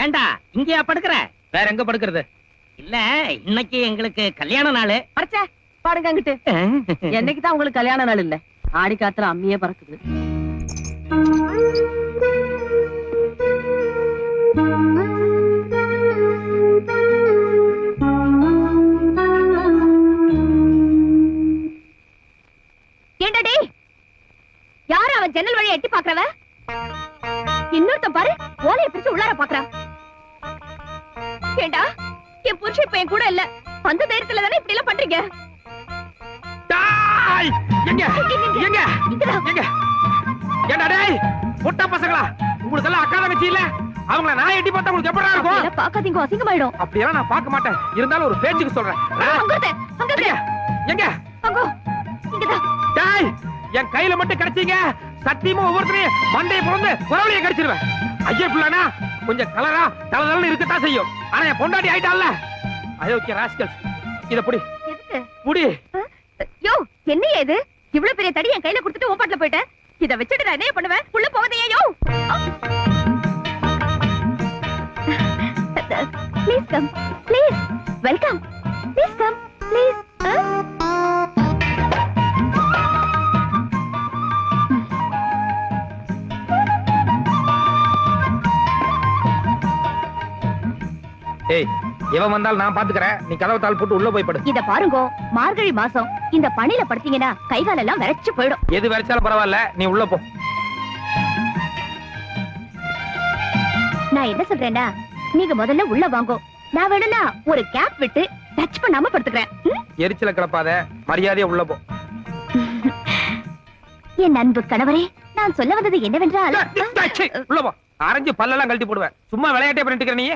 ஏண்டா இங்கயா படுக்கிற? வேற எங்க படுக்கிறது? இல்ல, இன்னைக்கு எங்களுக்கு கல்யாண நாள். படுச்சே பாடுங்க அங்கிட்டு. என்னைக்குதான் உங்களுக்கு கல்யாண நாள் இல்ல? ஆடி காத்துல அம்மியே பறக்குது. ஏண்டா யார் அவன் ஜன்னல் வழியா எட்டி பாக்குறவ? இன்னொருத்தன் பாரு ஓலையை பிரிச்சு உள்ளார பாக்குறான். ஏண்டா என் புருஷன் இப்ப என் கூட இல்ல, அந்த தைரியத்துல தானே இப்படி எல்லாம் பண்றீங்க? முட்டா பசங்களா, உங்களுக்கு எல்லாம் அக்கா தங்கச்சி இல்ல? அவங்கள நான் எட்டி பார்த்தா உங்களுக்கு எப்படி இருக்கும்? பாக்காதீங்க, அசிங்கமாயிடும். அப்படியெல்லாம் நான் பார்க்க மாட்டேன். இருந்தாலும் ஒரு பேச்சுக்கு சொல்றேன். எங்க என் கையில மட்டும் கிடைச்சீங்க, சத்தியமா ஒவ்வொருத்தரையும் மண்டையை பிறந்து குரவழியை கடிச்சிருவேன். ஐயோ பிள்ளைனா கொஞ்சம் கலரா தலதலன்னு இருக்கத்தான் செய்யும். ஆனா என் பொண்டாட்டி ஆயிட்டான்ல, அயோக்கிய ராஸ்கல்ஸ். இத புடி புடி. யோ என்னையா இது? இவ்வளவு பெரிய தடி என் கையில கொடுத்துட்டு ஓப்பாட்ல போயிட்டேன். இத வச்சுட்டு நான் என்ன பண்ணுவேன்? உள்ள போவதையா? Yo please come, please welcome, please come, please. ஏய், எவன் வந்தாலும் நான் பாத்துக்கறேன். நீ கதவை தாள் போட்டு உள்ள போய் படு. இத பாருங்க, மார்கழி மாசம் இந்த பனில படுத்தீங்கன்னா கை கால் எல்லாம் விரைச்சு போயிடும். எது விரைச்சாலும் பரவாயில்ல, நீ உள்ள போ. நான் என்ன சொல்றேன்னா, நீங்க முதல்ல உள்ள வாங்கோ. நான் வேணும்னா ஒரு கேப் விட்டு டச் பண்ணாம படுத்துக்கிறேன். எரிச்சல கிளப்பாத, மரியாதையா உள்ள போ. என் அன்பு கணவரே, நான் சொல்ல வந்தது என்னவென்றால், உள்ள போ. அரைஞ்சு பல்லெல்லாம் கழட்டி போடுவேன். சும்மா விளையாட்டே பண்ணிட்டு இருக்க நீ.